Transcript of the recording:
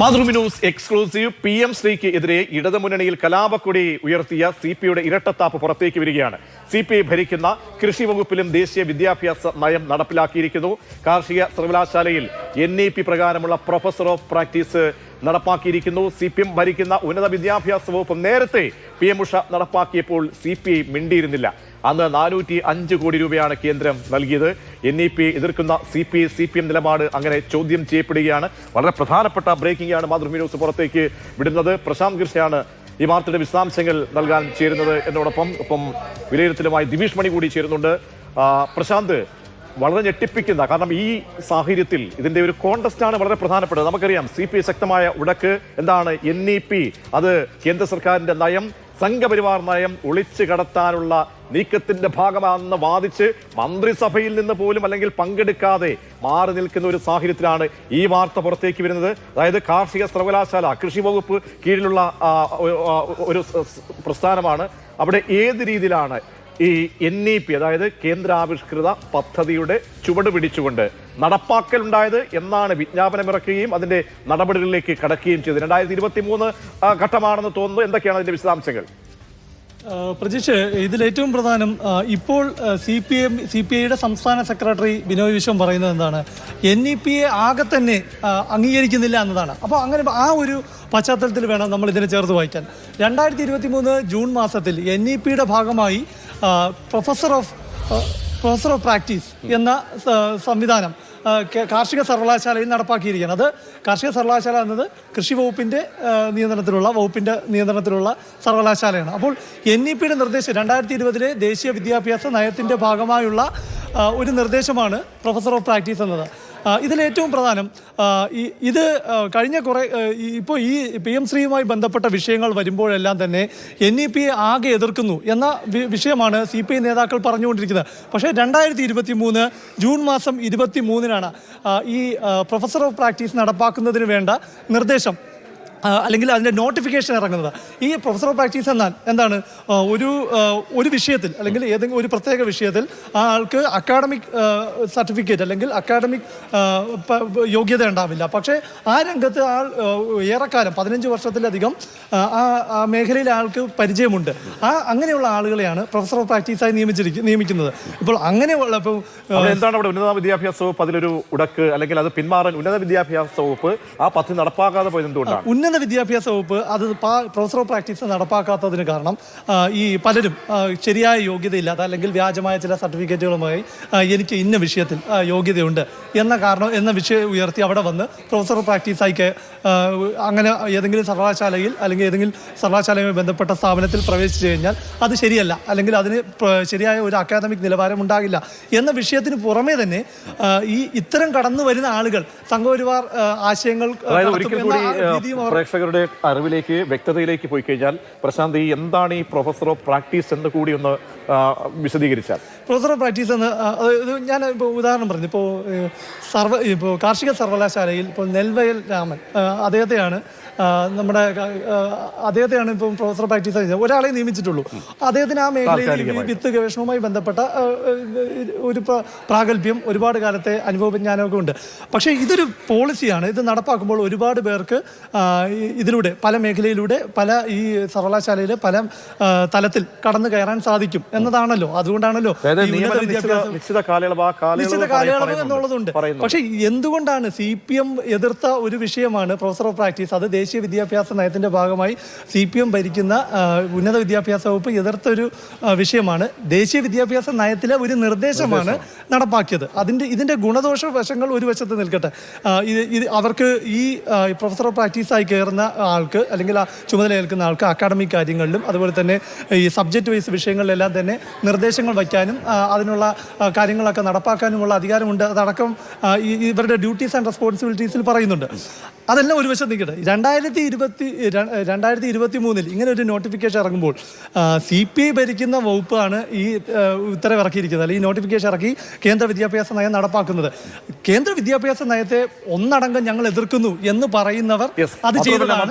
Mathrubhumi news exclusive PM ശ്രീക്ക് എതിരെ ഇടതുമുന്നണിയിൽ കലാപക്കൊടി ഉയർത്തിയ CPIയുടെ ഇരട്ടത്താപ്പ് പുറത്തേക്ക് വരികയാണ്. CPI ഭരിക്കുന്ന കൃഷി വകുപ്പിലും ദേശീയ വിദ്യാഭ്യാസ നയം നടപ്പിലാക്കിയിരിക്കുന്നു. കാർഷിക സർവകലാശാലയിൽ NEP പ്രകാരമുള്ള പ്രൊഫസർ ഓഫ് പ്രാക്ടീസ് നടപ്പാക്കിയിരിക്കുന്നു. CPM ഭരിക്കുന്ന ഉന്നത വിദ്യാഭ്യാസ വകുപ്പ് നേരത്തെ PM ഉഷ നടപ്പാക്കിയപ്പോൾ CPI മിണ്ടിയിരുന്നില്ല. അന്ന് 405 കോടി രൂപയാണ് കേന്ദ്രം നൽകിയത്. NEP എതിർക്കുന്ന CPM നിലപാട് അങ്ങനെ ചോദ്യം ചെയ്യപ്പെടുകയാണ്. വളരെ പ്രധാനപ്പെട്ട ബ്രേക്കിംഗ് ആണ് മാതൃഭൂമി ന്യൂസ് പുറത്തേക്ക് വിടുന്നത്. പ്രശാന്ത് കൃഷ്ണയാണ് ഈ വാർത്തയുടെ വിശദാംശങ്ങൾ നൽകാൻ ചേരുന്നത്. എന്നോടൊപ്പം വിലയിരുത്തലുമായി ദിവിഷ് മണി കൂടി ചേരുന്നുണ്ട്. പ്രശാന്ത്, വളരെ ഞെട്ടിപ്പിക്കുന്ന, കാരണം ഈ സാഹചര്യത്തിൽ ഇതിന്റെ ഒരു കോണ്ടസ്റ്റ് ആണ് വളരെ പ്രധാനപ്പെട്ടത്. നമുക്കറിയാം CPI ശക്തമായ ഉടക്ക് എന്താണ് NEP, അത് കേന്ദ്ര സർക്കാരിന്റെ നയം, സംഘപരിവാർ നയം ഒളിച്ചു കടത്താനുള്ള നീക്കത്തിന്റെ ഭാഗമാണെന്ന് വാദിച്ച് മന്ത്രിസഭയിൽ നിന്ന് പോലും അല്ലെങ്കിൽ പങ്കെടുക്കാതെ മാറി നിൽക്കുന്ന ഒരു സാഹചര്യത്തിലാണ് ഈ വാർത്ത പുറത്തേക്ക് വരുന്നത്. അതായത് കാർഷിക സർവകലാശാല കൃഷി വകുപ്പ് കീഴിലുള്ള ഒരു പ്രസ്ഥാനമാണ്. അവിടെ ഏത് രീതിയിലാണ് ഈ NEP, അതായത് കേന്ദ്രാവിഷ്കൃത പദ്ധതിയുടെ ചുവട് പിടിച്ചുകൊണ്ട് നടപ്പാക്കലുണ്ടായത് എന്നാണ് വിജ്ഞാപനമിറക്കുകയും അതിന്റെ നടപടികളിലേക്ക് കടക്കുകയും ചെയ്തത്. 2023 ഘട്ടമാണെന്ന് തോന്നുന്നു. എന്തൊക്കെയാണ് അതിന്റെ വിശദാംശങ്ങൾ? പ്രജീഷ്, ഇതിലേറ്റവും പ്രധാനം ഇപ്പോൾ CPIയുടെ സംസ്ഥാന സെക്രട്ടറി ബിനോയ് വിശ്വം പറയുന്നത് എന്താണ്, NEPയെ ആകെ തന്നെ അംഗീകരിക്കുന്നില്ല എന്നതാണ്. അപ്പോൾ അങ്ങനെ ആ ഒരു പശ്ചാത്തലത്തിൽ വേണം നമ്മൾ ഇതിനെ ചേർത്ത് വായിക്കാൻ. 2023 ജൂൺ മാസത്തിൽ NEPയുടെ ഭാഗമായി പ്രൊഫസർ ഓഫ് പ്രാക്ടീസ് എന്ന സംവിധാനം കാർഷിക സർവകലാശാലയിൽ നടപ്പാക്കിയിരിക്കുകയാണ്. അത് കാർഷിക സർവകലാശാല എന്നത് കൃഷി വകുപ്പിൻ്റെ നിയന്ത്രണത്തിലുള്ള സർവകലാശാലയാണ്. അപ്പോൾ NEPയുടെ നിർദ്ദേശം 2020 ദേശീയ വിദ്യാഭ്യാസ നയത്തിൻ്റെ ഭാഗമായുള്ള ഒരു നിർദ്ദേശമാണ് പ്രൊഫസർ ഓഫ് പ്രാക്ടീസ് എന്നത്. ഇതിലേറ്റവും പ്രധാനം ഇത് കഴിഞ്ഞ ഇപ്പോൾ ഈ PM ശ്രീയുമായി ബന്ധപ്പെട്ട വിഷയങ്ങൾ വരുമ്പോഴെല്ലാം തന്നെ NEPയെ ആകെ എതിർക്കുന്നു എന്ന വിഷയമാണ് CPI നേതാക്കൾ പറഞ്ഞുകൊണ്ടിരിക്കുന്നത്. പക്ഷേ 2023 ജൂൺ മാസം 23-നാണ് ഈ പ്രൊഫസർ ഓഫ് പ്രാക്ടീസ് നടപ്പാക്കുന്നതിന് വേണ്ട നിർദ്ദേശം അല്ലെങ്കിൽ അതിൻ്റെ നോട്ടിഫിക്കേഷൻ ഇറങ്ങുന്നത്. ഈ പ്രൊഫസർ ഓഫ് പ്രാക്ടീസ് എന്നാൽ എന്താണ്, ഒരു വിഷയത്തിൽ അല്ലെങ്കിൽ ഏതെങ്കിലും ഒരു പ്രത്യേക വിഷയത്തിൽ ആ ആൾക്ക് അക്കാഡമിക് സർട്ടിഫിക്കറ്റ് അല്ലെങ്കിൽ അക്കാഡമിക് യോഗ്യത ഉണ്ടാവില്ല. പക്ഷേ ആ രംഗത്ത് ആൾ ഏറെക്കാലം 15 വർഷത്തിലധികം ആ മേഖലയിൽ ആൾക്ക് പരിചയമുണ്ട്. അങ്ങനെയുള്ള ആളുകളെയാണ് പ്രൊഫസർ ഓഫ് പ്രാക്ടീസായി നിയമിക്കുന്നത്. ഇപ്പോൾ അങ്ങനെയുള്ള എന്താണ് അവിടെ ഉന്നത വിദ്യാഭ്യാസ വകുപ്പ് അതിലൊരു ഉടക്ക്, അല്ലെങ്കിൽ അത് പിന്മാറാൻ ഉന്നത വിദ്യാഭ്യാസ വകുപ്പ് ആ പദ്ധതി നടപ്പാക്കാതെ പോയത് എന്തുകൊണ്ടാണ്? ഉന്നത വിദ്യാഭ്യാസ വകുപ്പ് അത് പ്രൊഫസർ ഓഫ് പ്രാക്ടീസ് നടപ്പാക്കാത്തതിന് കാരണം ഈ പലരും ശരിയായ യോഗ്യതയില്ലാത്ത അല്ലെങ്കിൽ വ്യാജമായ ചില സർട്ടിഫിക്കറ്റുകളുമായി എനിക്ക് ഇന്ന വിഷയത്തിൽ യോഗ്യതയുണ്ട് എന്ന വിഷയം ഉയർത്തി അവിടെ വന്ന് പ്രൊഫസർ ഓഫ് പ്രാക്ടീസായിക്ക് അങ്ങനെ ഏതെങ്കിലും സർവകലാശാലയിൽ അല്ലെങ്കിൽ ഏതെങ്കിലും സർവകലാശാലയുമായി ബന്ധപ്പെട്ട സ്ഥാപനത്തിൽ പ്രവേശിച്ചു കഴിഞ്ഞാൽ അത് ശരിയല്ല, അല്ലെങ്കിൽ അതിന് ശരിയായ ഒരു അക്കാദമിക് നിലവാരം ഉണ്ടാകില്ല എന്ന വിഷയത്തിന് പുറമേ തന്നെ ഇത്തരം കടന്നു വരുന്ന ആളുകൾ സംഘപരിവാർ ആശയങ്ങൾ പ്രേക്ഷകരുടെ അറിവിലേക്ക്, വ്യക്തതയിലേക്ക് പോയി കഴിഞ്ഞാൽ പ്രശാന്ത്, എന്താണ് ഈ പ്രൊഫസർ ഓഫ് പ്രാക്ടീസ് എന്ന് കൂടി ഒന്ന് വിശദീകരിച്ചാൽ? പ്രൊഫസർ ഓഫ് പ്രാക്ടീസ് എന്ന് ഞാൻ ഇപ്പോൾ ഉദാഹരണം പറഞ്ഞു. ഇപ്പോൾ കാർഷിക സർവകലാശാലയിൽ ഇപ്പോൾ നെൽവയൽ രാമൻ അദ്ദേഹത്തെയാണ് ഇപ്പം പ്രൊഫസർ പ്രാക്ടീസ് ഒരാളെ നിയമിച്ചിട്ടുള്ളൂ. അദ്ദേഹത്തിന് ആ മേഖലയിൽ വിത്ത് ഗവേഷണവുമായി ബന്ധപ്പെട്ട ഒരു പ്രാഗൽഭ്യം, ഒരുപാട് കാലത്തെ അനുഭവജ്ഞാനമൊക്കെ ഉണ്ട്. പക്ഷേ ഇതൊരു പോളിസിയാണ്. ഇത് നടപ്പാക്കുമ്പോൾ ഒരുപാട് പേർക്ക് ഇതിലൂടെ പല മേഖലയിലൂടെ ഈ സർവകലാശാലയിലെ പല തലത്തിൽ കടന്നു കയറാൻ സാധിക്കും എന്നതാണല്ലോ. അതുകൊണ്ടാണല്ലോ നിശ്ചിത കാലയളവ് എന്നുള്ളതുണ്ട്. പക്ഷേ എന്തുകൊണ്ടാണ് CPM എതിർത്ത ഒരു വിഷയമാണ് പ്രൊഫസർ ഓഫ് പ്രാക്ടീസ്? അത് ദേശീയ വിദ്യാഭ്യാസ നയത്തിന്റെ ഭാഗമായി CPM ഭരിക്കുന്ന ഉന്നത വിദ്യാഭ്യാസ വകുപ്പ് എതിർത്തൊരു വിഷയമാണ്. ദേശീയ വിദ്യാഭ്യാസ നയത്തിലെ ഒരു നിർദ്ദേശമാണ് നടപ്പാക്കിയത്. ഇതിന്റെ ഗുണദോഷ വശങ്ങൾ ഒരു വശത്ത് നിൽക്കട്ടെ. അവർക്ക് ഈ പ്രൊഫസർ ഓഫ് പ്രാക്ടീസായി കയറുന്ന ആൾക്ക് അല്ലെങ്കിൽ ആ ചുമതല ഏൽക്കുന്ന ആൾക്ക് അക്കാഡമിക് കാര്യങ്ങളിലും അതുപോലെ തന്നെ ഈ സബ്ജക്റ്റ് വൈസ് വിഷയങ്ങളിലെല്ലാം തന്നെ നിർദ്ദേശങ്ങൾ വയ്ക്കാനും അതിനുള്ള കാര്യങ്ങളൊക്കെ നടപ്പാക്കാനുമുള്ള അധികാരമുണ്ട്. അതടക്കം ഇവരുടെ ഡ്യൂട്ടീസ് ആൻഡ് റെസ്പോൺസിബിലിറ്റീസിൽ പറയുന്നുണ്ട്. അതെല്ലാം ഒരു വശത്ത് നിൽക്കട്ടെ. 2023 ഇങ്ങനെ ഒരു നോട്ടിഫിക്കേഷൻ ഇറങ്ങുമ്പോൾ CPI ഭരിക്കുന്ന വകുപ്പാണ് ഈ ഉത്തരവ് ഇറക്കിയിരിക്കുന്നത്, അല്ലെങ്കിൽ ഈ നോട്ടിഫിക്കേഷൻ ഇറക്കി കേന്ദ്ര വിദ്യാഭ്യാസ നയം നടപ്പാക്കുന്നത്. കേന്ദ്ര വിദ്യാഭ്യാസ നയത്തെ ഒന്നടങ്കം ഞങ്ങൾ എതിർക്കുന്നു എന്ന് പറയുന്നവർ അത് ചെയ്തതാണ്.